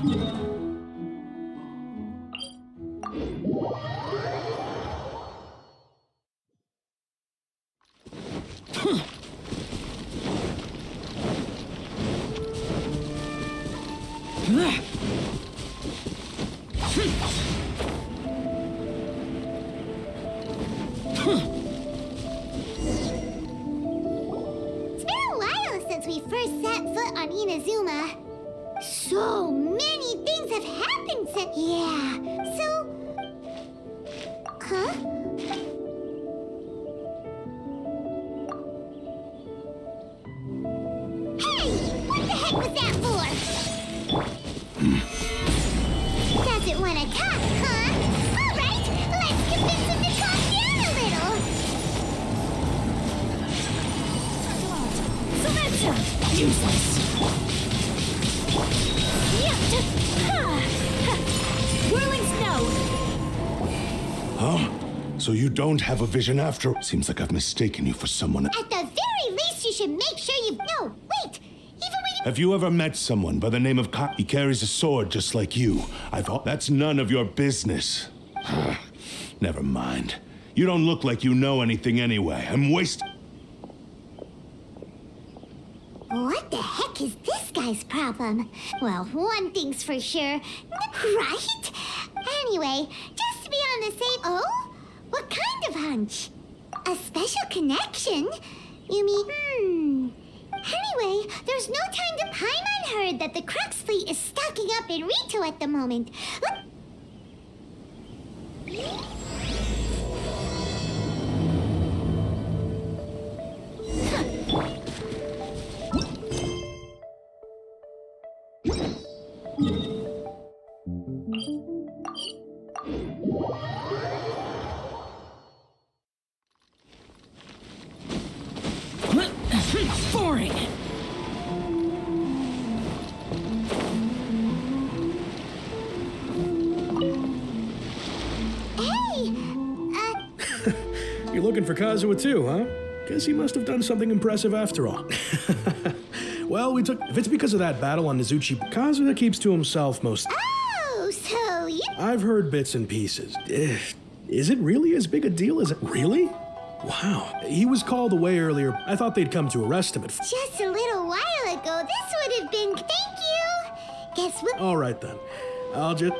It's been a while since we first set foot on Inazuma. So many things have happened since... Yeah, so... Huh? Hey! What the heck was that for? Doesn't want to talk, huh? All right, let's convince him to calm down a little. Sylvester! Useless! Whirling snow! Huh? So you don't have a vision after... Seems like I've mistaken you for someone... At the very least, you should make sure you... No, wait! Even when you... Have you ever met someone by the name of He carries a sword just like you. That's none of your business. Never mind. You don't look like you know anything anyway. I'm wasting... What the heck is this guy's problem? Well, one thing's for sure, right? Anyway, just to be on the safe... Oh? What kind of hunch? A special connection? You mean, Anyway, there's no time to... Paimon heard that the Crux fleet is stocking up in Rito at the moment. Boring! Hey! You're looking for Kazuha too, huh? Guess he must have done something impressive after all. Well, if it's because of that battle on Nizuchi, Kazuha keeps to himself most... Oh, so you... I've heard bits and pieces. Is it really as big a deal as it... Really? Wow. He was called away earlier. I thought they'd come to arrest him at... Just a little while ago, this would have been... Thank you! Guess what... All right, then. I'll just...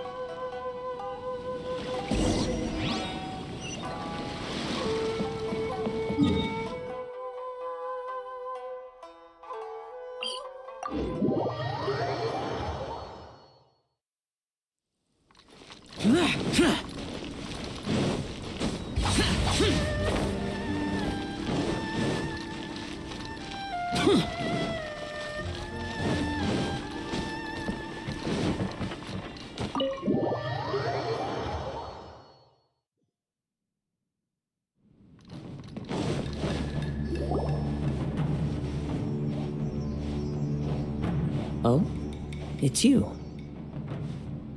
Oh? It's you.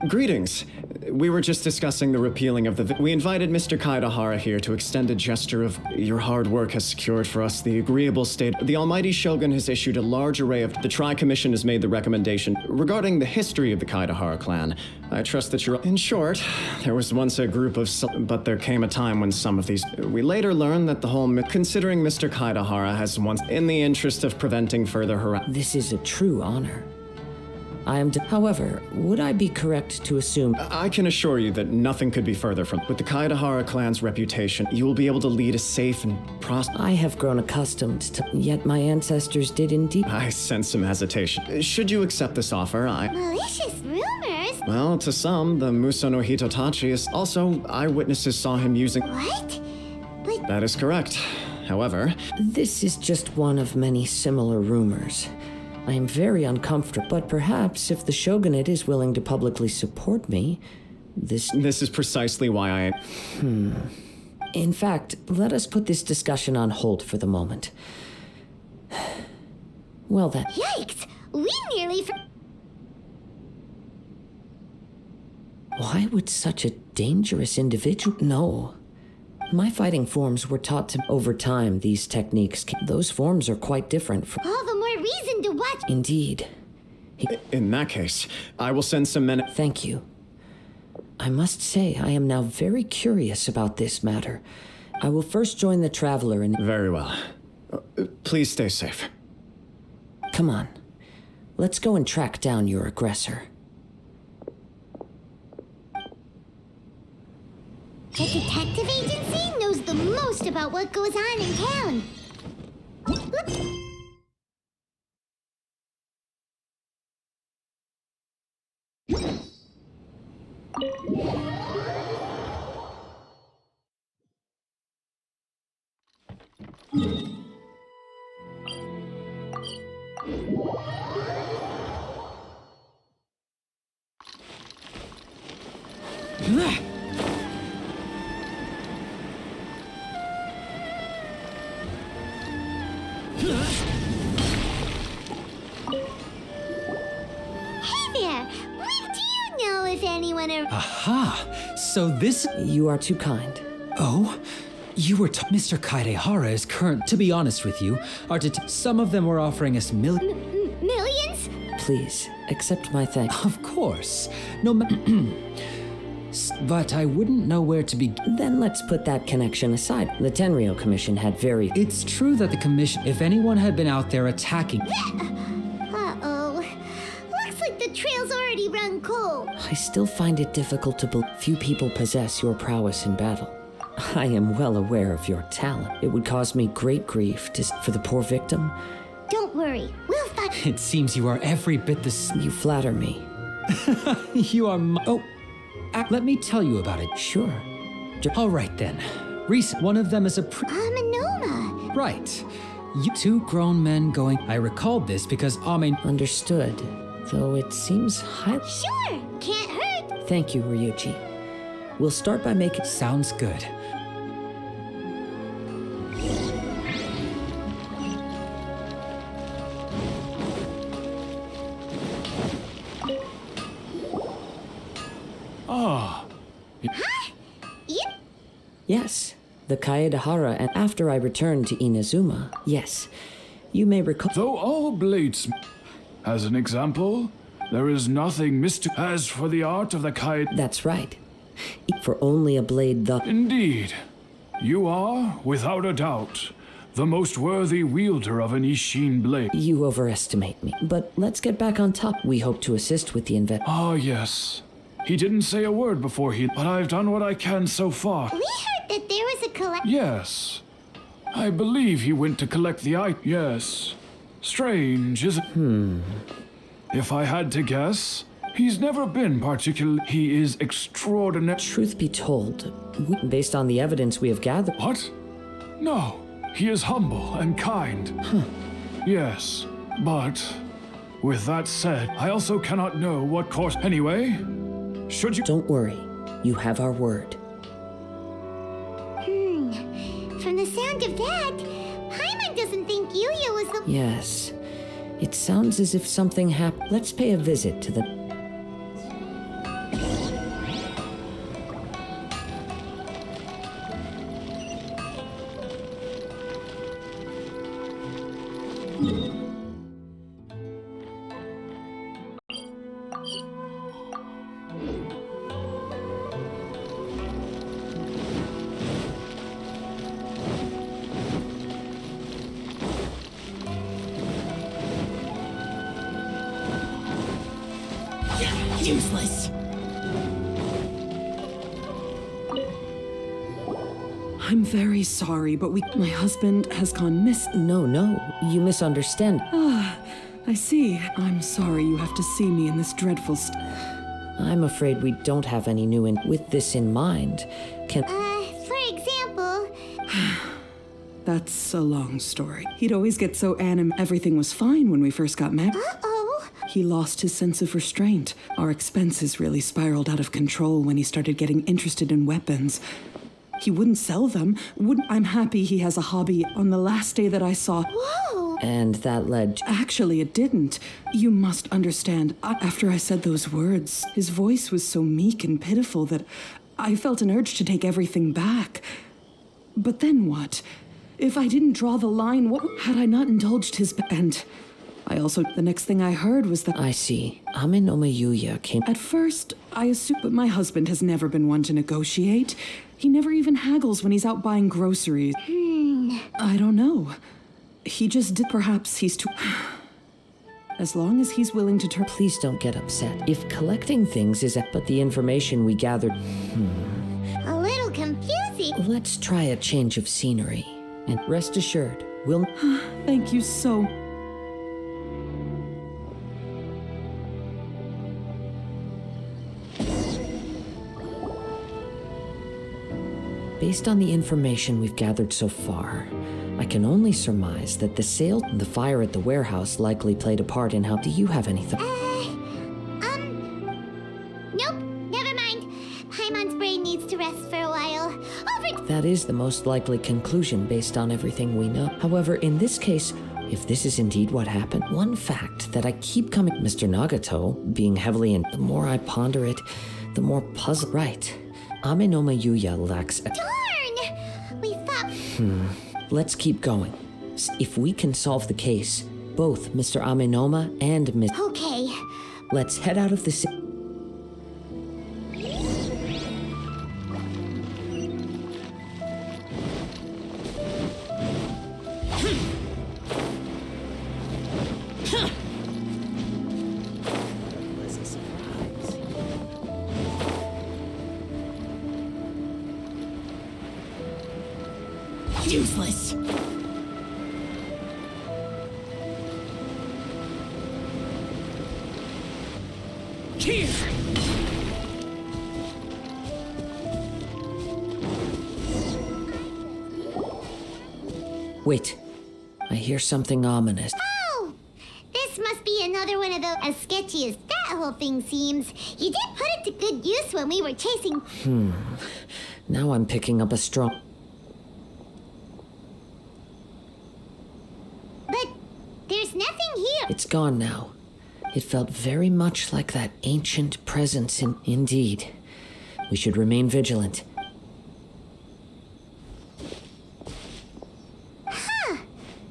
Greetings. We were just discussing the repealing of the... We invited Mr. Kaidahara here to extend a gesture of your hard work has secured for us the agreeable state. The Almighty Shogun has issued a large array of... The Tri-Commission has made the recommendation regarding the history of the Kaidahara clan. I trust that you're... In short, there was once a group of... But there came a time when some of these... We later learned that the whole... Considering Mr. Kaidahara has once... In the interest of preventing further harassment... This is a true honor. However, would I be correct to assume... I can assure you that nothing could be further from... With the Kaidahara clan's reputation, you will be able to lead a safe and prosperous... I have grown accustomed to... Yet my ancestors did indeed... I sense some hesitation. Should you accept this offer, Malicious rumors? Well, to some, the Muso no Hitotachi is... Also, eyewitnesses saw him using... What? But... That is correct. However... This is just one of many similar rumors. I am very uncomfortable, but perhaps if the Shogunate is willing to publicly support me, this is precisely why I... In fact, let us put this discussion on hold for the moment. Well then. Yikes! We nearly... Why would such a dangerous individual... No. My fighting forms were taught to... Over time, these techniques... Those forms are quite different from... All the more reason to watch... Indeed. In that case, I will send some men. Thank you. I must say, I am now very curious about this matter. I will first join the Traveler and... Very well. Please stay safe. Come on. Let's go and track down your aggressor. The detective agency knows the most about what goes on in town. Oops. Hey there! Do you know if anyone Aha! So this... You are too kind. Oh? You were Mr. Kaidehara is current... To be honest with you, some of them were offering us millions? Please, accept my thanks. Of course. No but I wouldn't know where to begin. Then let's put that connection aside. The Tenryou Commission had very... It's true that the Commission... If anyone had been out there attacking... Uh-oh. Looks like the trail's already run cold. I still find it difficult to believe few people possess your prowess in battle. I am well aware of your talent. It would cause me great grief for the poor victim. Don't worry, we'll find... It seems you are every bit You flatter me. You are let me tell you about it. Sure. All right then. One of them is a Amenoma. Right. You two grown men going... I recalled this because Understood. Though it seems Sure, can't hurt. Thank you, Ryuji. We'll start by making... Sounds good. Yep. Yes, the Kaedehara, and after I returned to Inazuma, yes. You may recall... Though all blades... As an example, there is nothing mystic. As for the art of the Kaed... That's right. For only a blade the... Indeed. You are, without a doubt, the most worthy wielder of an Ishin blade. You overestimate me. But let's get back on top. We hope to assist with the Ah, yes. He didn't say a word before but I've done what I can so far. We heard that there was a collect... Yes. I believe he went to collect the item. Yes. Strange, isn't... If I had to guess, he's never been particularly... He is extraordinary... Truth be told, based on the evidence we have gathered... What? No. He is humble and kind. Yes, but... With that said, I also cannot know what course... Anyway, should you... Don't worry. You have our word. From the sound of that, Paimon doesn't think Yuya was the... Yes. It sounds as if something happened. Let's pay a visit to the... Useless. I'm very sorry, but my husband has gone missing. No, you misunderstand. I see. I'm sorry you have to see me in this dreadful I'm afraid we don't have any new with this in mind. For example... That's a long story. He'd always get so everything was fine when we first got married. Uh-oh. He lost his sense of restraint. Our expenses really spiraled out of control when he started getting interested in weapons. He wouldn't sell them. I'm happy he has a hobby. On the last day that I saw... Whoa. And that led... Actually, it didn't. You must understand. After I said those words, his voice was so meek and pitiful that I felt an urge to take everything back. But then what? If I didn't draw the line, what had I not indulged his... And The next thing I heard was that I see. Ame no miHoYo came. at first, I assumed, but my husband has never been one to negotiate. He never even haggles when he's out buying groceries. I don't know. He just did. Perhaps he's too. As long as he's willing to turn. Please don't get upset. If collecting things is but the information we gathered. A little confusing. Let's try a change of scenery. And rest assured, we'll. Thank you so. Based on the information we've gathered so far, I can only surmise that the fire at the warehouse likely played a part in how. Do you have anything? Nope, never mind. Paimon's brain needs to rest for a while. Over. That is the most likely conclusion based on everything we know. However, in this case, if this is indeed what happened, one fact that I keep coming. Mr. Nagato, being heavily in. The more I ponder it, the more puzzle. Right. Ame no miHoYo lacks a. Darn! We thought. Let's keep going. If we can solve the case, both Mr. Amenoma and Miss. Okay. Let's head out of the city. Useless. Here! Wait. I hear something ominous. Oh! This must be another one of those. As sketchy as that whole thing seems, you did put it to good use when we were chasing. Now I'm picking up a strong. But there's nothing here. It's gone now. It felt very much like that ancient presence in. Indeed. We should remain vigilant.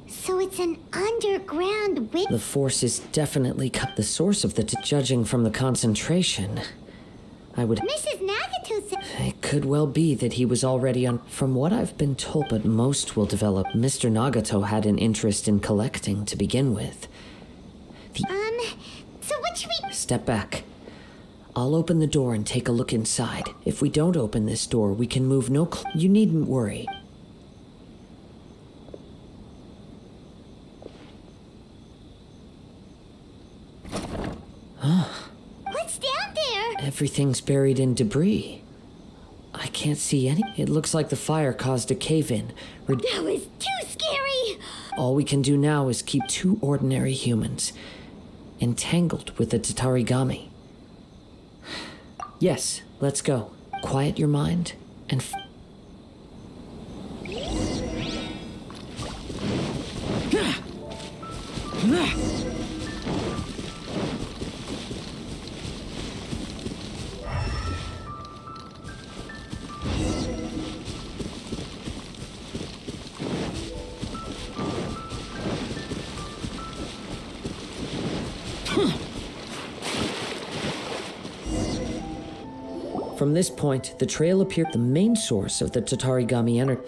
So it's an underground wit. The force is definitely cut the source of the. Judging from the concentration, I would. Mrs. Nagato said. It could well be that he was already on. From what I've been told, but most will develop. Mr. Nagato had an interest in collecting to begin with. So what should we. Step back. I'll open the door and take a look inside. If we don't open this door, we can move no. You needn't worry. What's down there? Everything's buried in debris. I can't see any. It looks like the fire caused a cave-in. That was too scary. All we can do now is keep two ordinary humans entangled with the Tatarigami. Yes, let's go. Quiet your mind and. From this point, the trail appeared the main source of the Tatarigami energy.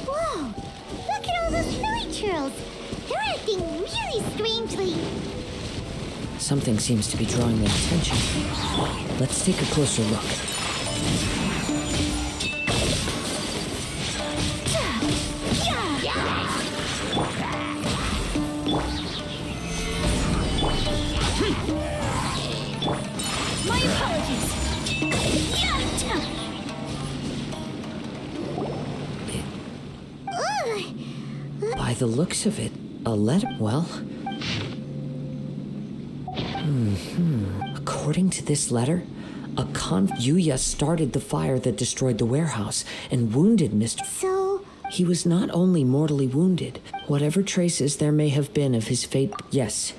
Whoa! Look at all those fairy churls. They're acting really strangely. Something seems to be drawing their attention. Let's take a closer look. My apologies. By the looks of it, a letter. Well. According to this letter, Yuya started the fire that destroyed the warehouse and wounded Mr. So, He was not only mortally wounded, whatever traces there may have been of his fate. Yes.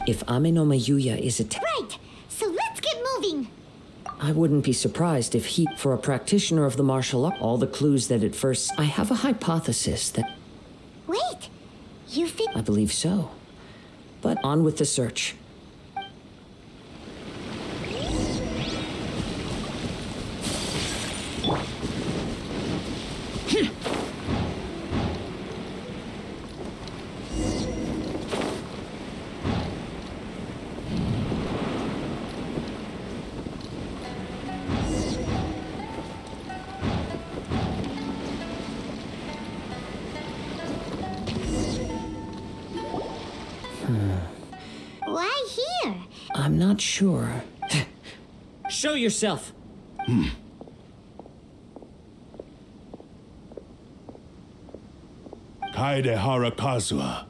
If Ame no miHoYo is right. So let's get moving. I wouldn't be surprised if he, for a practitioner of the martial art, all the clues that at first... I have a hypothesis that... Wait, you think... I believe so. But on with the search. Why here? I'm not sure. Show yourself! Kaede Harakazua.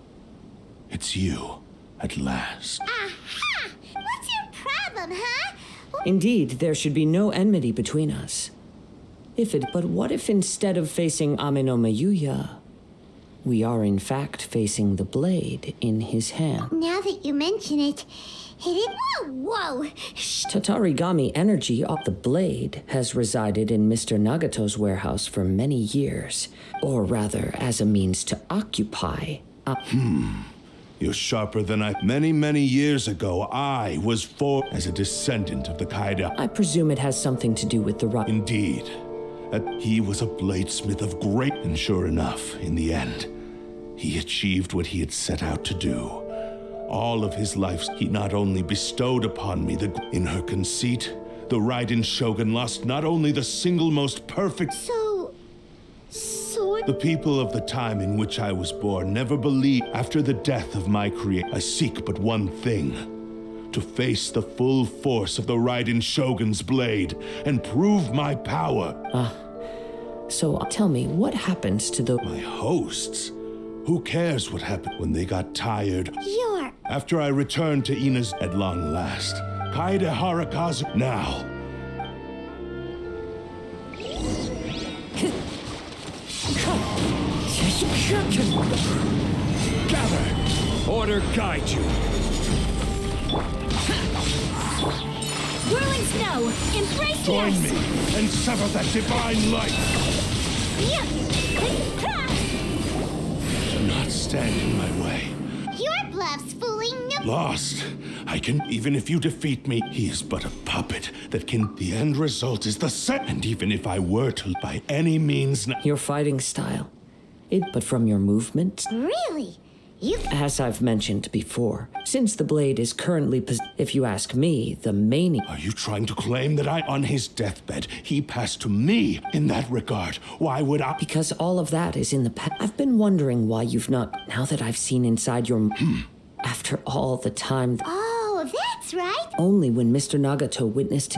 It's you, at last. Aha! What's your problem, huh? Indeed, there should be no enmity between us. But what if instead of facing Ame no miHoYo, we are in fact facing the blade in his hand? Now that you mention it, Whoa! Tatarigami energy of the blade has resided in Mr. Nagato's warehouse for many years. Or rather, as a means to occupy. You're sharper than I... Many years ago, I was as a descendant of the Kaede. I presume it has something to do with the right. Indeed. He was a bladesmith of great... And sure enough, in the end, he achieved what he had set out to do. All of his life, he not only bestowed upon me in her conceit, the Raiden Shogun lost not only the single most perfect... So... The people of the time in which I was born never believed after the death of my creator. I seek but one thing. To face the full force of the Raiden Shogun's blade and prove my power. So tell me, what happens to the... My hosts? Who cares what happened when they got tired? You're... After I returned to Ina's at long last. Kaede Harakazu now. Gather! Order guide you. Whirling snow! Embrace Join yours! me and sever that divine light. Do not stand in my way. Your bluff's fooling no... Lost. I can, even if you defeat me, he is but a puppet that can... The end result is the same. And even if I were to, by any means... Your fighting style. But from your movements... Really? You... As I've mentioned before, since the blade is currently if you ask me, the main... Are you trying to claim that on his deathbed, he passed to me in that regard? Why would I... Because all of that is in the past. I've been wondering why you've not... Now that I've seen inside your... After all the time... Oh, that's right. Only when Mr. Nagato witnessed...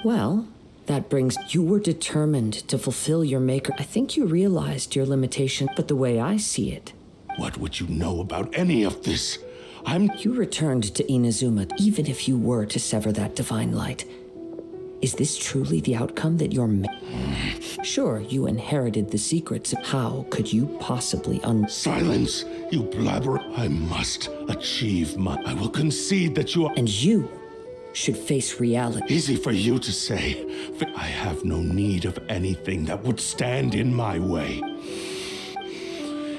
Well... That brings... You were determined to fulfill your maker. I think you realized your limitation, but the way I see it... What would you know about any of this? You returned to Inazuma, even if you were to sever that divine light. Is this truly the outcome that you're... Sure, you inherited the secrets. How could you possibly Silence, you blabber. I must achieve I will concede that you are... And you should face reality. Easy for you to say. I have no need of anything that would stand in my way.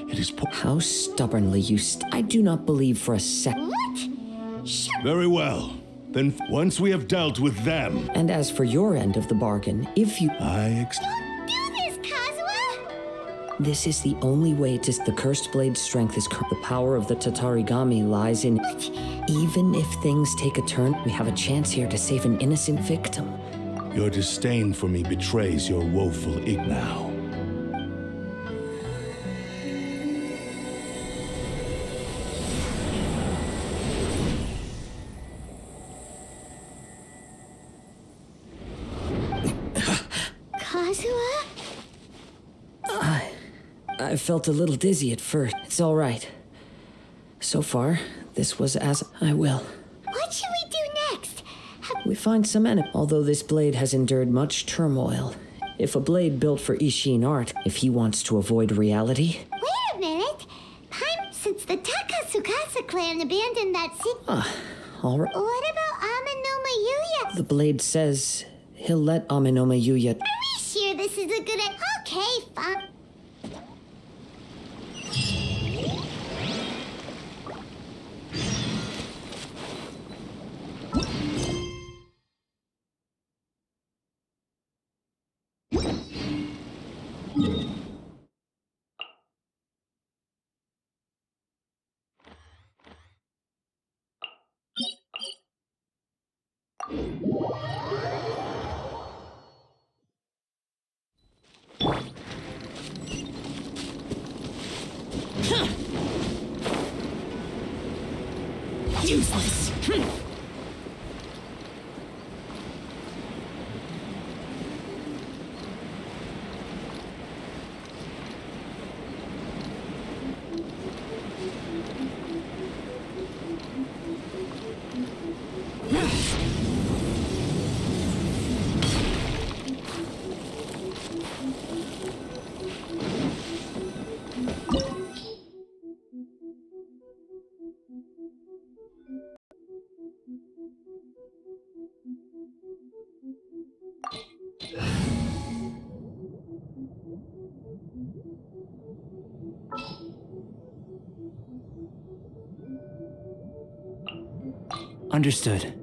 It is... How stubbornly you I do not believe for a second. What? Very well. Then once we have dealt with them... And as for your end of the bargain, if you... Don't do this, Kazuha! This is the only way to... The cursed blade's strength is... The power of the Tatarigami lies in... Even if things take a turn, we have a chance here to save an innocent victim. Your disdain for me betrays your woeful now. Kazuha? I felt a little dizzy at first. It's all right. So far, this was as I will. What should we do next? We find some enemy. Although this blade has endured much turmoil. If a blade built for Ishin art, if he wants to avoid reality... Wait a minute. Since the Takasukasa clan abandoned that city... all right. What about Ame no miHoYo? The blade says he'll let Amenome Yuya. Are we sure this is a good idea? Okay, fine. Useless. Understood.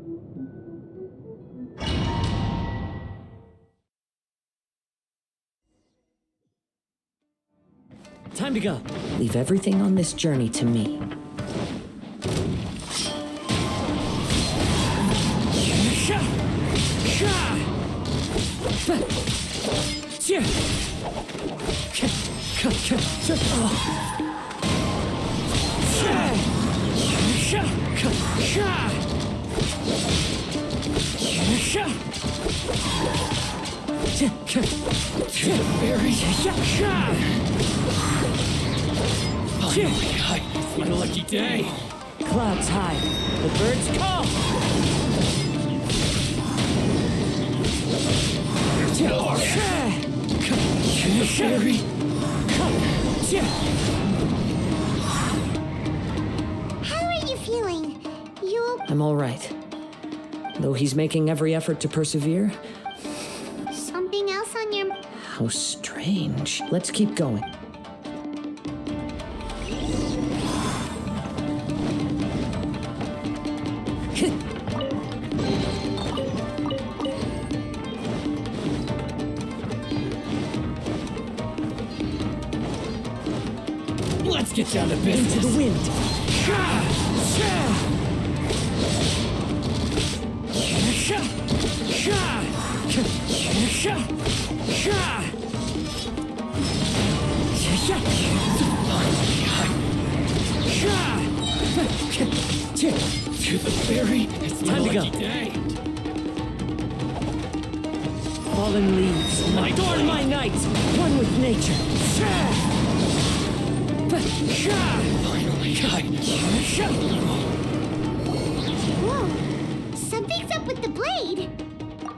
Time to go. Leave everything on this journey to me. It's my lucky day. Clouds high. The birds call. Fairy. How are you feeling? You I'm all right. Though he's making every effort to persevere. something else on your... How strange. Let's keep going. Let's get down to business. Into the wind. To the ferry. It's my Time to go. lucky day. Fallen leaves. Adorn my night. One with nature. Whoa! Something's up with the blade.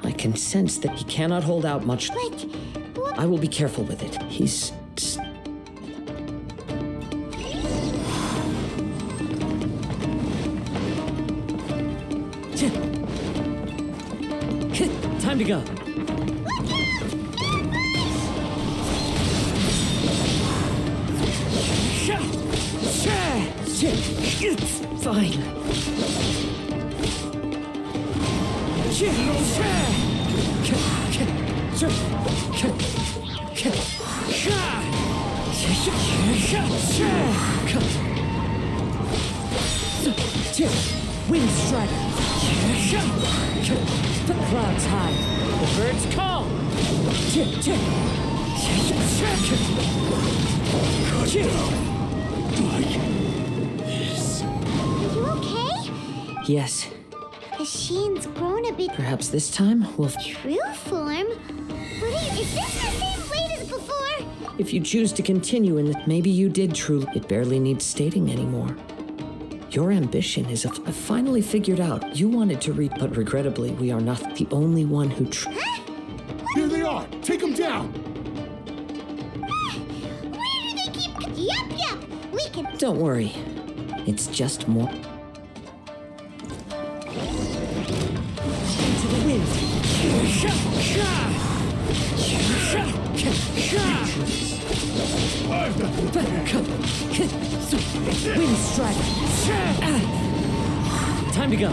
I can sense that he cannot hold out much. But what? I will be careful with it. He's... Time to go. It's fine. Wind strider. The clouds high. The birds call. Are you okay? Yes, The Sheen's grown a bit perhaps this time we'll... true form. Is this the same blade as before? If you choose to continue in the... Maybe you did truly... It barely needs stating anymore. Your ambition is I've finally figured out. You wanted to read, but regrettably, we are not the only one who... Here they are! Take them down! Where do they keep... Yup! We can... Don't worry. It's just more... Into the Wind strike. Time to go.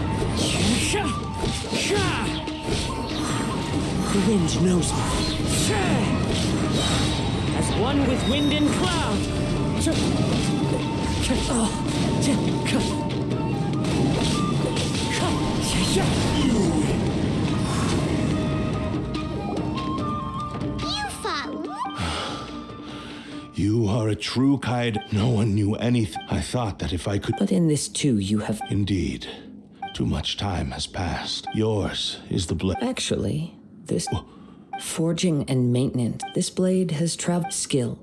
The wind knows me. As one with wind and cloud. You fought. You are a true Kaid. No one knew anything. I thought that if I could. But in this too, you have. Indeed. Too much time has passed. Yours is the blade. Actually, this. Forging and maintenance. This blade has traveled skill.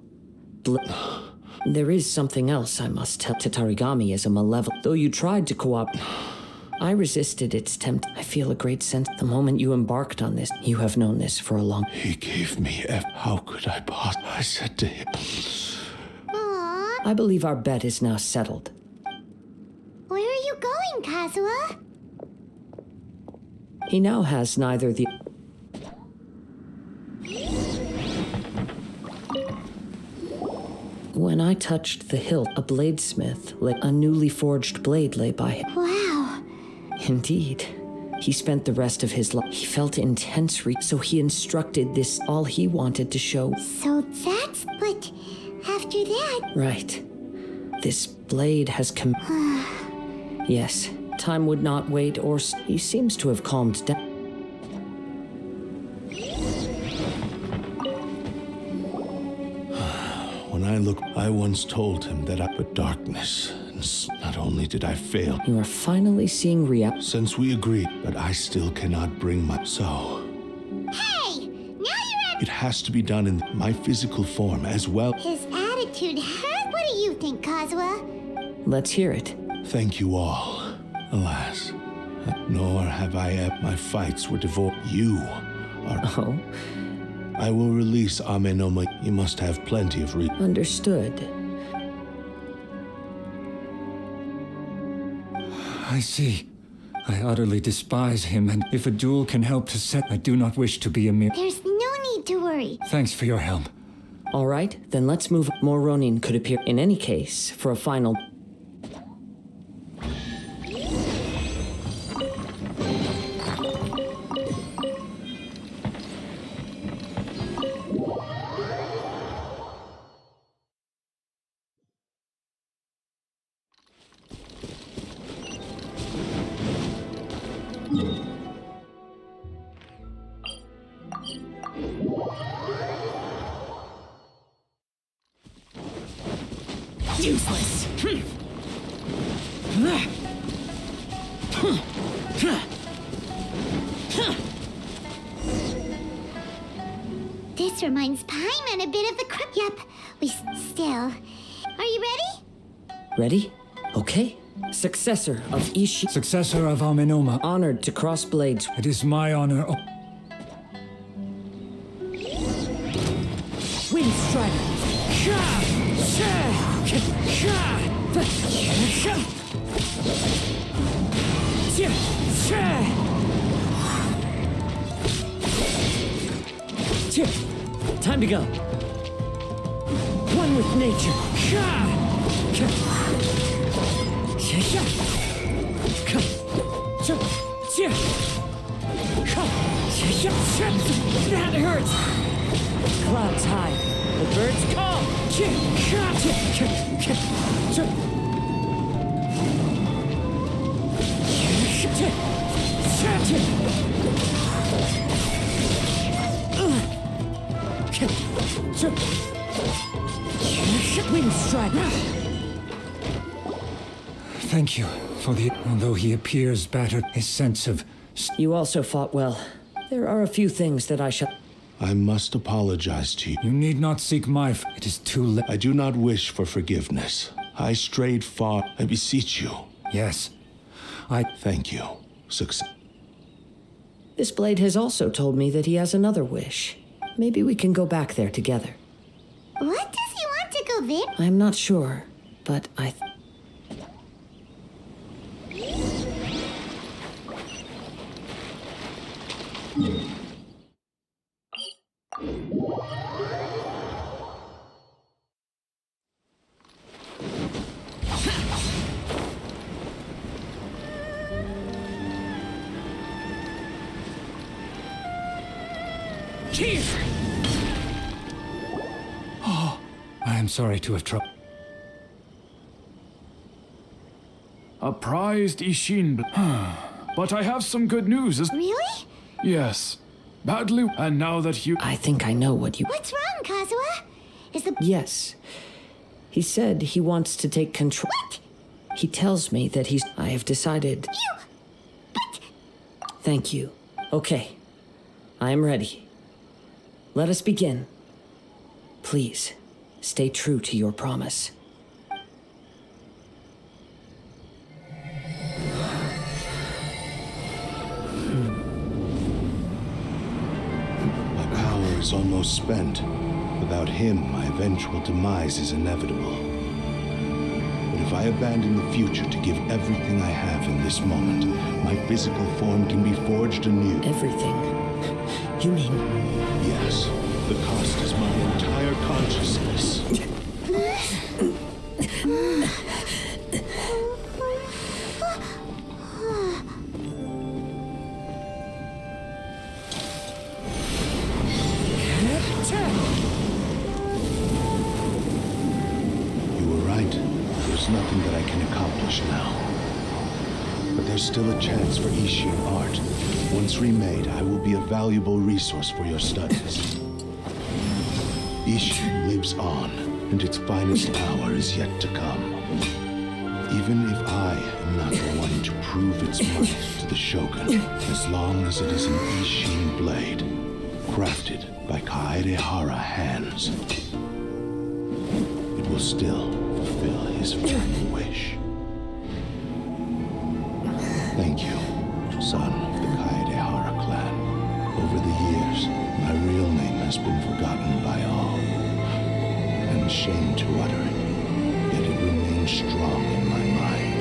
There is something else I must tell. Tatarigami is a malevolent. Though you tried to cooperate, I resisted its tempt. I feel a great sense. The moment you embarked on this, you have known this for a long. He gave me How could I possibly? I said to him. Aww. I believe our bet is now settled. Where are you going, Kazuha? He now has neither the. When I touched the hilt, a bladesmith, a newly forged blade lay by him. Wow. Indeed. He spent the rest of his life. He felt intense so he instructed this all he wanted to show. So that's. But after that. Right. This blade has Yes. Time would not wait, or he seems to have calmed down. When I look, I once told him that but darkness. Not only did I fail. You are finally seeing reality. Since we agreed, but I still cannot bring my. So. Hey! Now you're at. It has to be done in my physical form as well. His attitude hurt. What do you think, Kazuha? Let's hear it. Thank you all. Alas, nor have I my fights were devoted. You are. Oh? I will release Amenoma. You must have plenty of Understood. I see. I utterly despise him, and if a duel can help to set, I do not wish to be a mere. There's no need to worry. Thanks for your help. All right, then let's move. More Ronin could appear in any case for a final. Useless. This reminds Paimon a bit of the crypt. Yep, we still. Are you ready? Ready? Okay. Successor of Ishii. Successor of Amenoma. Honored to cross blades. It is my honor. Wind Strider. Time to go. One with nature. That hurts. Clouds high. The birds call. Wind Strider. Thank you for the. Although he appears battered, his sense of. You also fought well. There are a few things that I shall. I must apologize to you. You need not seek my. It is too late. I do not wish for forgiveness. I strayed far. I beseech you. Yes. Thank you. Success. This blade has also told me that he has another wish. Maybe we can go back there together. What does he want to go there? I'm not sure, but I. I am sorry to have troubled. A prized Ishin. But I have some good news. Really? Yes. Badly. And now that you. I think I know what you. What's wrong, Kazuha? Is the... Yes. He said he wants to take control. What? He tells me that he's. I have decided. You... But... Thank you. Okay. I am ready. Let us begin. Please, stay true to your promise. My power is almost spent. Without him, my eventual demise is inevitable. But if I abandon the future to give everything I have in this moment, my physical form can be forged anew. Everything. You mean. Yes, the cost is my entire consciousness. You were right. There's nothing that I can accomplish now. But there's still a chance for Ishin art. Once remade, I will be a valuable resource for your studies. Ishin lives on, and its finest hour is yet to come. Even if I am not the one to prove its might to the Shogun, as long as it is an Ishin blade, crafted by Kaedehara hands, it will still fulfill his final wish. Thank you, son of the Kaedehara clan. Over the years, my real name has been forgotten by all. I'm ashamed to utter it, yet it remains strong in my mind.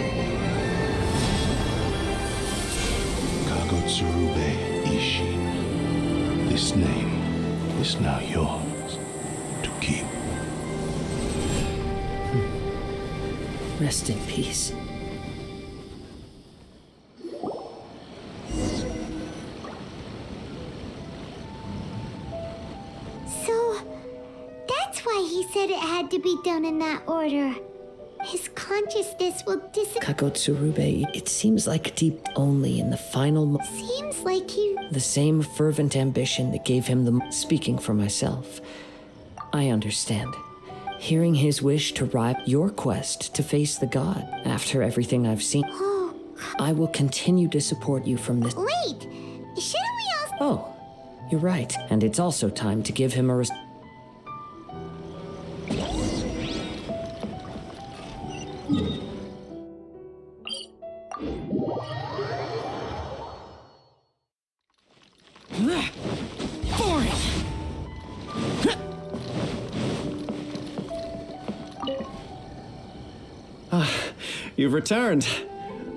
Kagotsurube Ishin. This name is now yours to keep. Rest in peace. So... That's why he said it had to be done in that order. His consciousness will Kagotsurube, it seems like deep only in the final Seems like he... the same fervent ambition that gave him the speaking for myself. I understand. Hearing his wish to ripe your quest to face the god after everything I've seen. Oh... I will continue to support you from this. Wait! Shouldn't we also... Oh, you're right. And it's also time to give him a You've returned.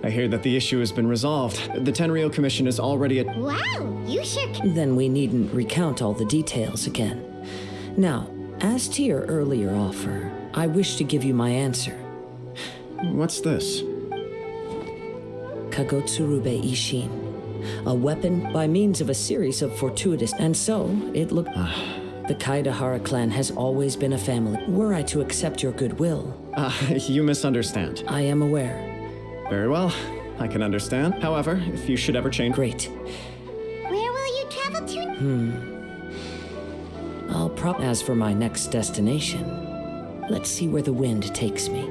I hear that the issue has been resolved. The Tenryou Commission is already at... Wow, you sure can... Then we needn't recount all the details again. Now, as to your earlier offer, I wish to give you my answer. What's this? Kagotsurube Ishin. A weapon by means of a series of fortuitous... And so, it looked... The Kaedehara clan has always been a family. Were I to accept your goodwill... You misunderstand. I am aware. Very well. I can understand. However, if you should ever change... Great. Where will you travel to? As for my next destination, let's see where the wind takes me.